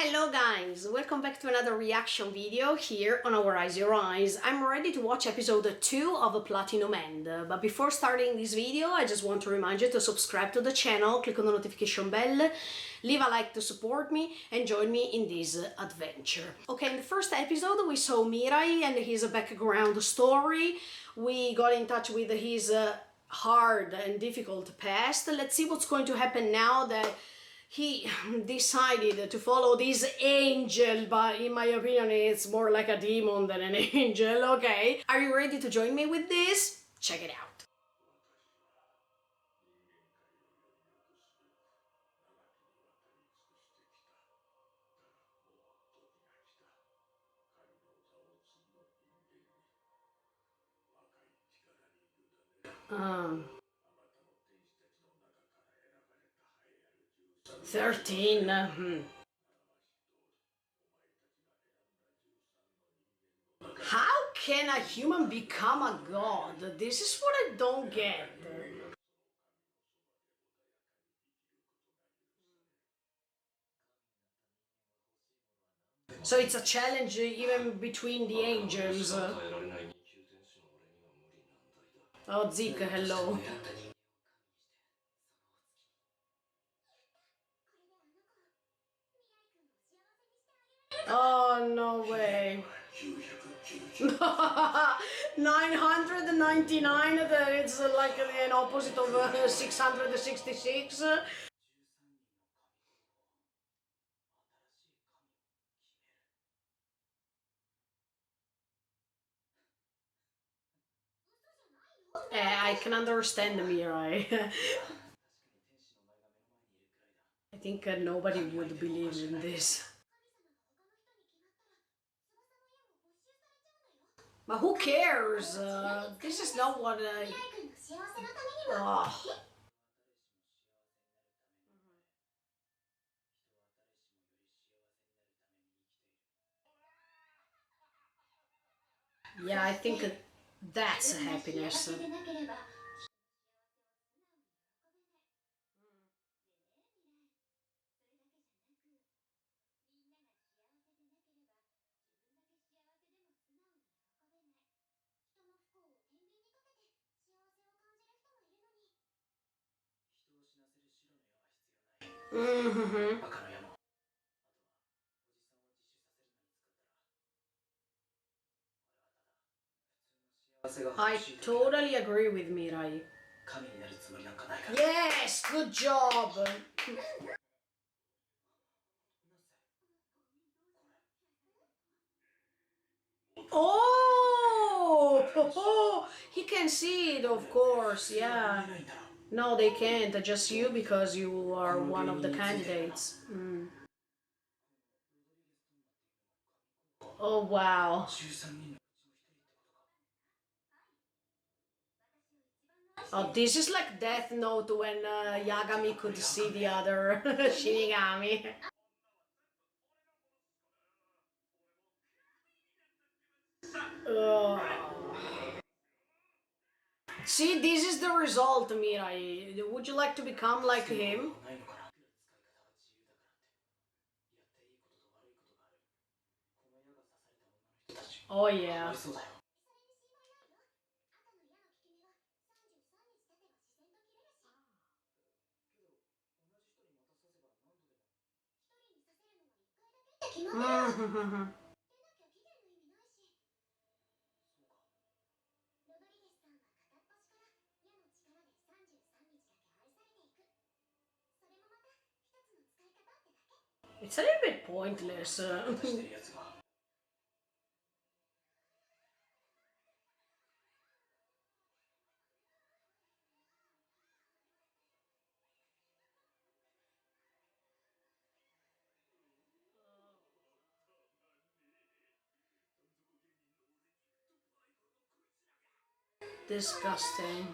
Hello guys, welcome back to another reaction video here on Our Eyes Your Eyes. I'm ready to watch episode 2 of A Platinum End, but before starting this video I just want to remind you to subscribe to the channel, click on the notification bell, leave a like to support me and join me in this adventure. Okay, in the first episode we saw Mirai and his background story. We got in touch with his hard and difficult past. Let's see what's going to happen now that he decided to follow this angel, but in my opinion it's more like a demon than an angel. Okay, are you ready to join me with this? Check it out. Um, 13. How can a human become a god? This is what I don't get. So it's a challenge even between the angels. Oh, Zeke, hello. Oh, no way. 999, that it's like an opposite of 666. I can understand Mirai. I think nobody would believe in this. But who cares? This is not what I... Oh. Yeah, I think that's happiness. Mm-hmm. I totally agree with Mirai. Yes, good job. Oh, he can see it, of course, yeah. No, they can't, just you because you are one of the candidates. Oh, wow. Oh, this is like Death Note when Yagami could see the other Shinigami. Oh. See, this is the result, Mirai. Would you like to become like him? Oh, yeah. Mm-hmm. It's a little bit pointless. Disgusting.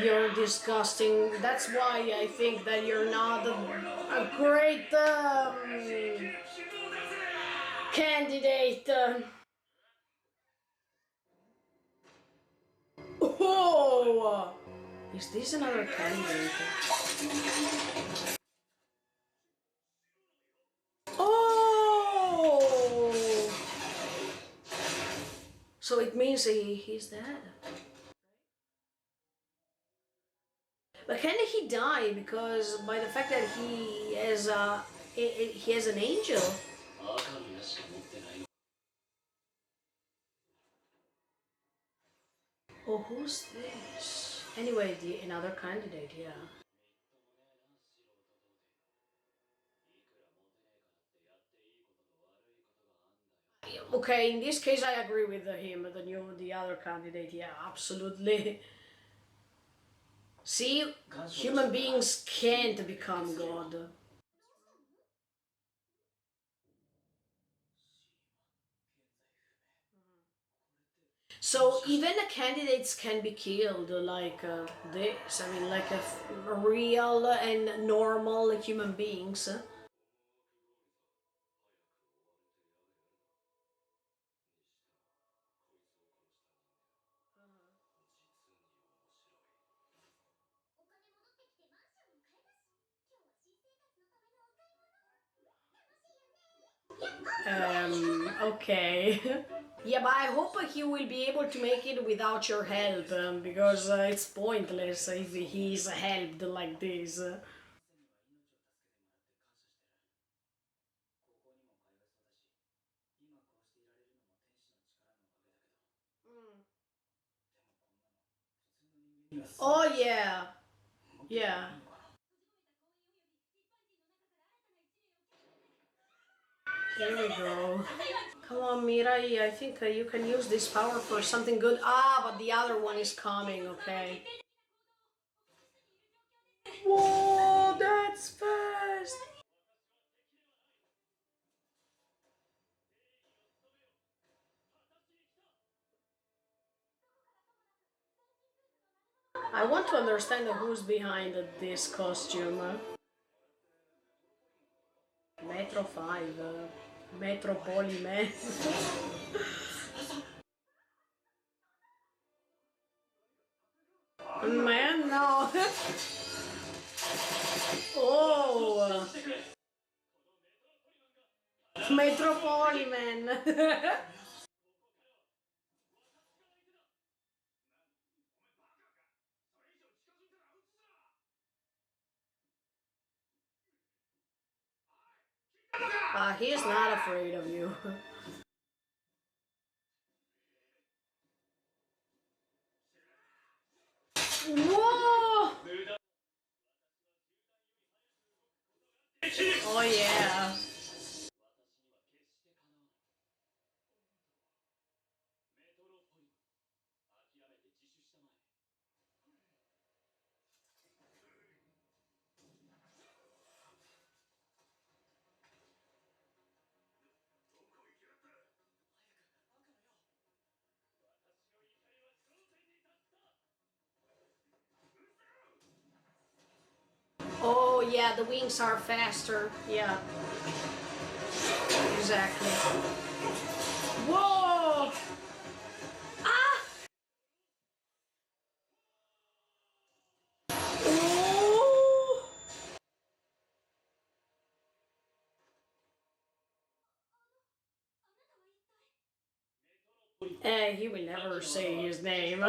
You're disgusting. That's why I think that you're not a great candidate. Oh, Is this another candidate? Oh! So it means he's dead. But can he die because by the fact that he has an angel? Oh, who's this? Anyway, another candidate, yeah. Okay, in this case, I agree with him. The other candidate, yeah, absolutely. See, human beings can't become God. So even the candidates can be killed like this. I mean, like a real and normal human beings. Okay. Yeah, but I hope he will be able to make it without your help, because it's pointless if he's helped like this. Oh yeah, yeah. Here we go. Come on, Mirai, I think you can use this power for something good. Ah, but the other one is coming, okay. Whoa, that's fast! I want to understand who's behind this costume. Metro 5, Metro Polyman. Man, no! Oh! Metro Polyman! He is not afraid of you. Whoa! Oh yeah. Oh yeah, the wings are faster. Yeah, exactly. Whoa! Ah! Ooh! He will never say his name.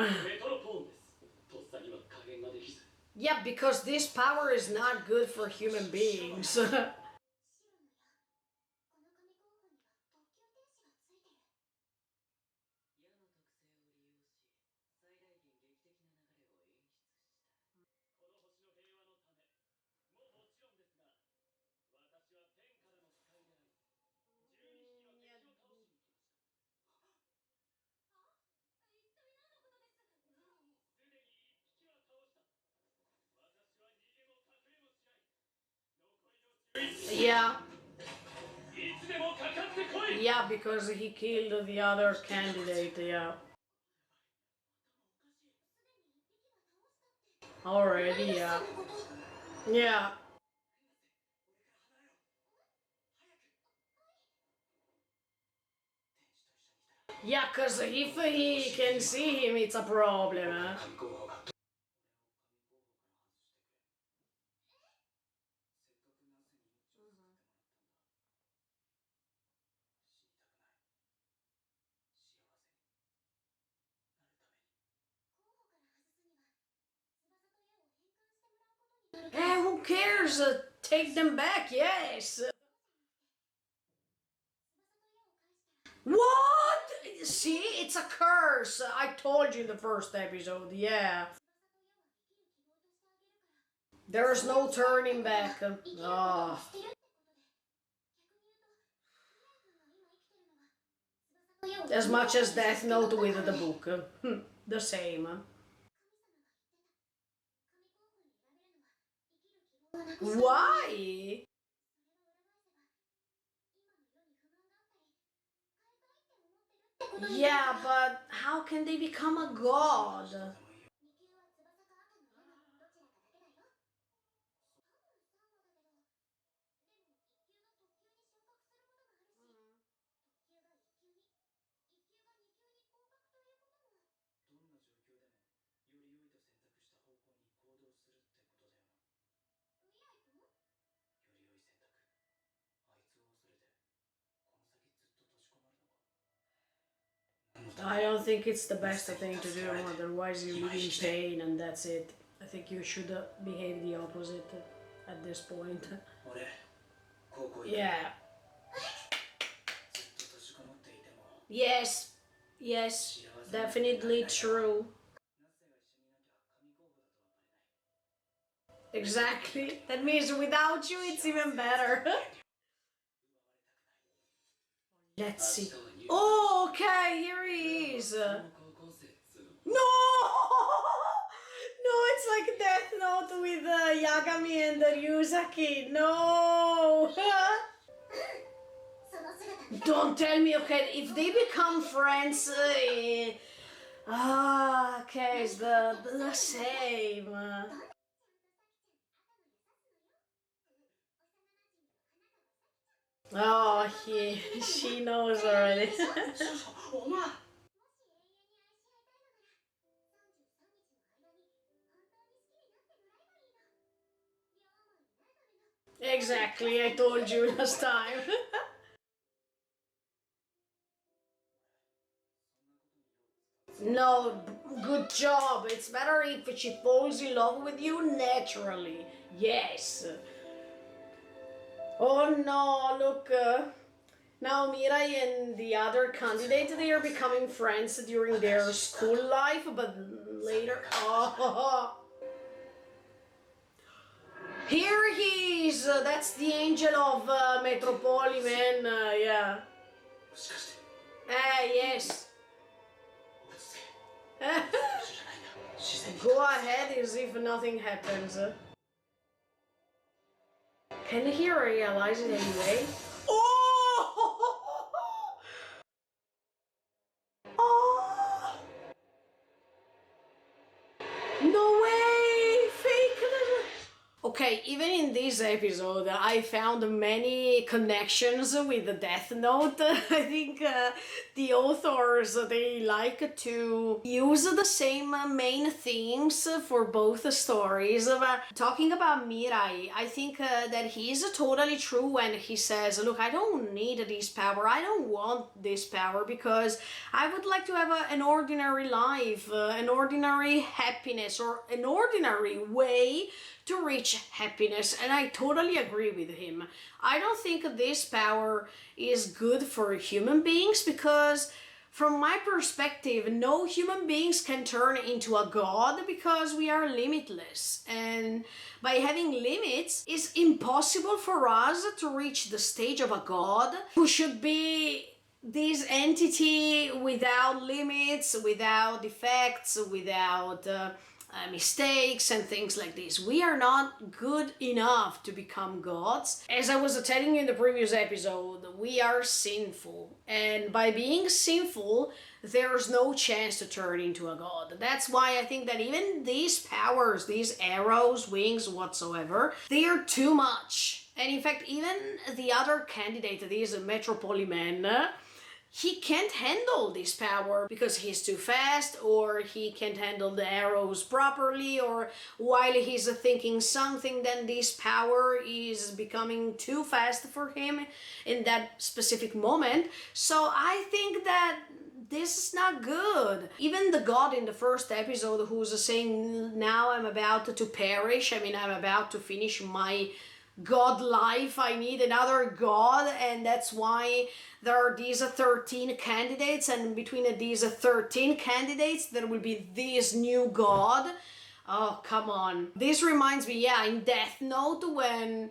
Yeah, because this power is not good for human beings. Yeah. Yeah, because he killed the other candidate, yeah. Already, yeah. Yeah. Yeah, because if he can see him, it's a problem. course, take them back, yes. What? See, it's a curse. I told you in the first episode, yeah. There's no turning back. Oh. As much as Death Note with the book. The same. Why? Yeah, but how can they become a god? I don't think it's the best thing to do, otherwise you live in pain and that's it. I think you should behave the opposite at this point. Yeah. Yes, yes, definitely true. Exactly. That means without you it's even better. Let's see. Oh, okay, here he is. No! No, it's like Death Note with Yagami and Ryuzaki. No! Don't tell me, okay, if they become friends, okay, it's the same. Oh, she knows already. Exactly, I told you last time. No, good job. It's better if she falls in love with you naturally. Yes. Oh no, look. Now Mirai and the other candidate, they are becoming friends during their school life, but later... Oh. Here he is! That's the angel of Metropoli, man. Yeah. Yes. Go ahead as if nothing happens. Can he realize it anyway? Oh! Oh! No way! Fake! Okay, even in this episode, I found many connections with the Death Note. I think the authors, they like to use the same main themes for both stories. But talking about Mirai, I think that he is totally true when he says, look, I don't need this power, I don't want this power, because I would like to have an ordinary life, an ordinary happiness, or an ordinary way to reach happiness, and I totally agree with him. I don't think this power is good for human beings because from my perspective, no human beings can turn into a god because we are limitless. And by having limits, it's impossible for us to reach the stage of a god who should be this entity without limits, without defects, without mistakes and things like this. We are not good enough to become gods. As I was telling you in the previous episode, we are sinful. And by being sinful, there's no chance to turn into a god. That's why I think that even these powers, these arrows, wings, whatsoever, they are too much. And in fact, even the other candidate, this Metropoli man, he can't handle this power because he's too fast, or he can't handle the arrows properly, or while he's thinking something, then this power is becoming too fast for him in that specific moment. So I think that this is not good. Even the god in the first episode who's saying, now I'm about to perish, I mean, I'm about to finish my god life, I need another god, and that's why there are these 13 candidates, and between these 13 candidates there will be this new god. Oh, come on. This reminds me, yeah, in Death Note, when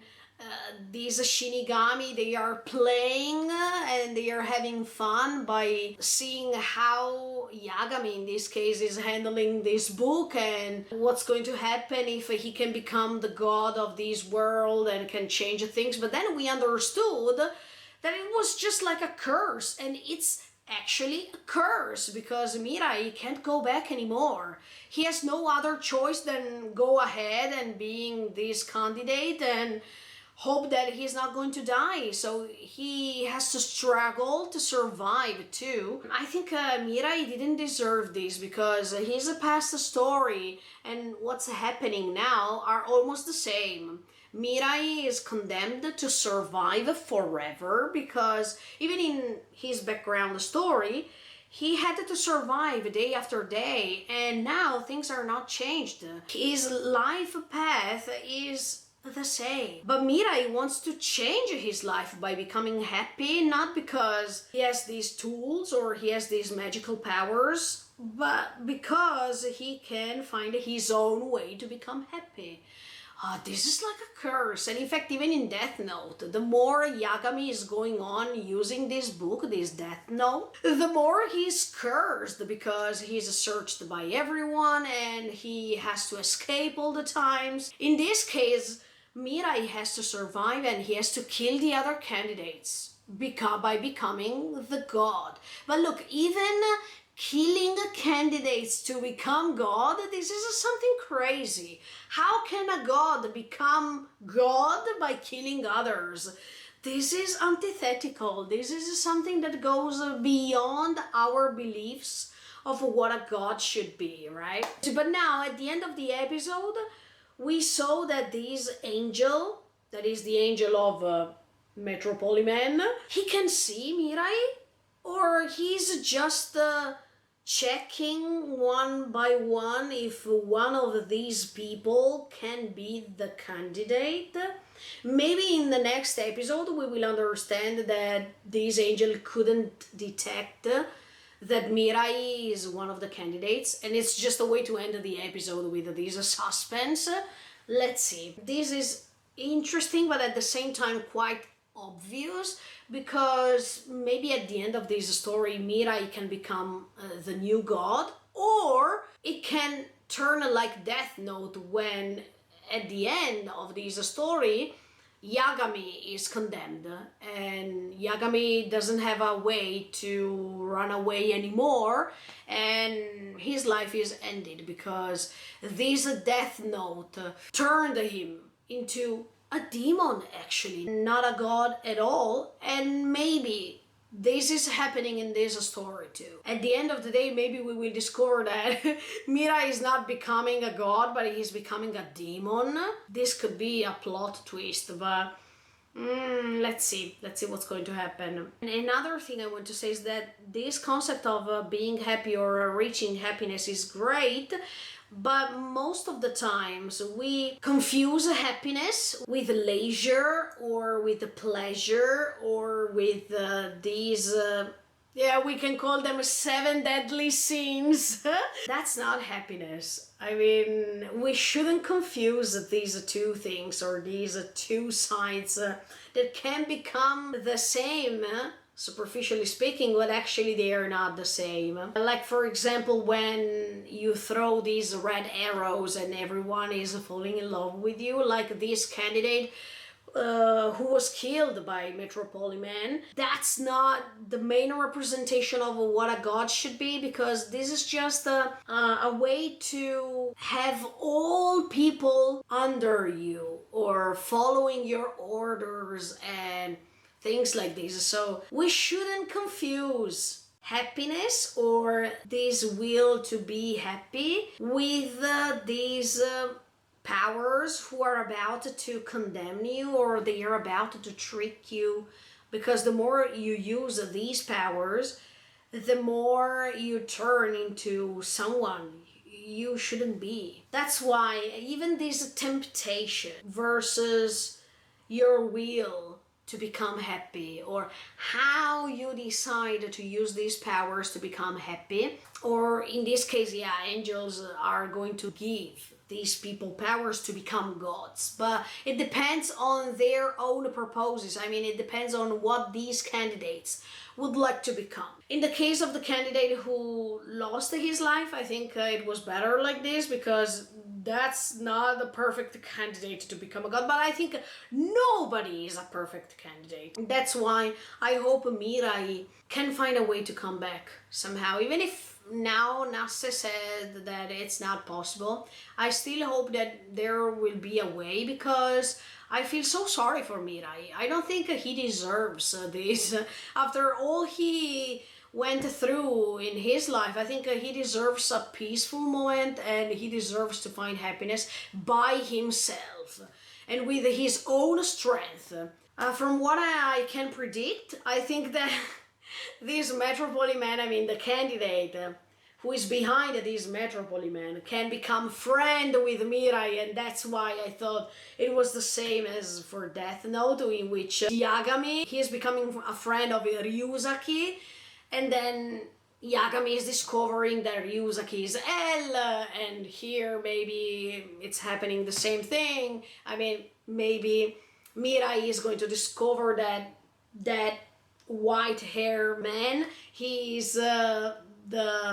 these Shinigami, they are playing and they are having fun by seeing how Yagami in this case is handling this book and what's going to happen if he can become the god of this world and can change things. But then we understood that it was just like a curse, and it's actually a curse because Mirai can't go back anymore. He has no other choice than go ahead and being this candidate and hope that he's not going to die. So he has to struggle to survive too. I think Mirai didn't deserve this because his past story and what's happening now are almost the same. Mirai is condemned to survive forever because even in his background story, he had to survive day after day, and now things are not changed. His life path is the same. But Mirai wants to change his life by becoming happy, not because he has these tools or he has these magical powers, but because he can find his own way to become happy. This is like a curse. And in fact, even in Death Note, the more Yagami is going on using this book, this Death Note, the more he's cursed because he's searched by everyone and he has to escape all the times. In this case, Mirai has to survive and he has to kill the other candidates by becoming the god. But look, even killing candidates to become god, this is something crazy. How can a god become god by killing others? This is antithetical. This is something that goes beyond our beliefs of what a god should be, right? But now, at the end of the episode, we saw that this angel, that is the angel of Metro Polyman, he can see Mirai, or he's just checking one by one if one of these people can be the candidate. Maybe in the next episode we will understand that this angel couldn't detect that Mirai is one of the candidates, and it's just a way to end the episode with this suspense. Let's see. This is interesting, but at the same time quite obvious, because maybe at the end of this story Mirai can become the new god, or it can turn like Death Note when at the end of this story Yagami is condemned and Yagami doesn't have a way to run away anymore and his life is ended because this Death Note turned him into a demon, actually, not a god at all. And maybe this is happening in this story too. At the end of the day, maybe we will discover that Mirai is not becoming a god, but he's becoming a demon. This could be a plot twist, but let's see what's going to happen. And another thing I want to say is that this concept of being happy or reaching happiness is great, but most of the times we confuse happiness with leisure or with pleasure or with these we can call them 7 deadly sins. That's not happiness. I mean, we shouldn't confuse these two things or these two sides that can become the same, superficially speaking, but actually they are not the same. Like, for example, when you throw these red arrows and everyone is falling in love with you, like this candidate who was killed by Metro Polyman. That's not the main representation of what a god should be, because this is just a way to have all people under you or following your orders and things like this. So we shouldn't confuse happiness or this will to be happy with these powers who are about to condemn you or they are about to trick you, because the more you use these powers, the more you turn into someone you shouldn't be. That's why even this temptation versus your will to become happy, or how you decide to use these powers to become happy, or in this case, yeah, angels are going to give these people powers to become gods, but it depends on their own purposes. I mean, it depends on what these candidates would like to become. In the case of the candidate who lost his life, I think it was better like this, because that's not the perfect candidate to become a god, but I think nobody is a perfect candidate. That's why I hope Mirai can find a way to come back somehow, even if now Nasse said that it's not possible. I still hope that there will be a way, because I feel so sorry for Mirai. I don't think he deserves this. After all he went through in his life, I think he deserves a peaceful moment, and he deserves to find happiness by himself and with his own strength. From what I can predict, I think that this Metropolis man, I mean the candidate who is behind this Metropolis man, can become friend with Mirai, and that's why I thought it was the same as for Death Note, in which Yagami, he is becoming a friend of Ryuzaki, and then Yagami is discovering that Ryuzaki is L, and here maybe it's happening the same thing. I mean, maybe Mirai is going to discover that white hair man, he's the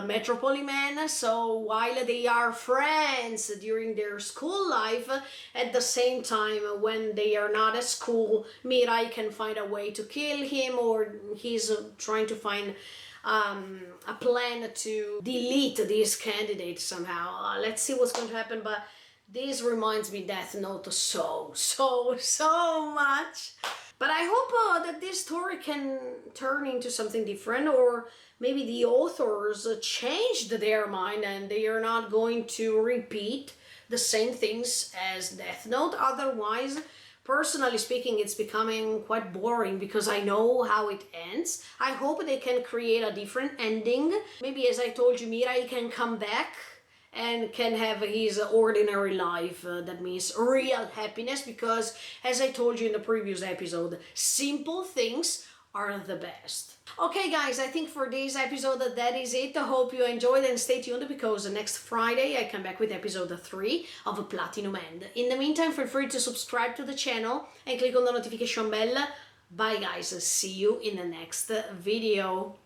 Metropolis man, so while they are friends during their school life, at the same time when they are not at school, Mirai can find a way to kill him, or he's trying to find a plan to delete this candidate somehow. Let's see what's going to happen, but this reminds me Death Note so much. But I hope that this story can turn into something different, or maybe the authors changed their mind and they are not going to repeat the same things as Death Note. Otherwise, personally speaking, it's becoming quite boring, because I know how it ends. I hope they can create a different ending. Maybe, as I told you, Mirai can come back and can have his ordinary life, that means real happiness, because as I told you in the previous episode, simple things are the best. Okay guys, I think for this episode that is it. I hope you enjoyed, and stay tuned, because next Friday I come back with episode 3 of Platinum End. In the meantime, feel free to subscribe to the channel and click on the notification bell. Bye guys, see you in the next video.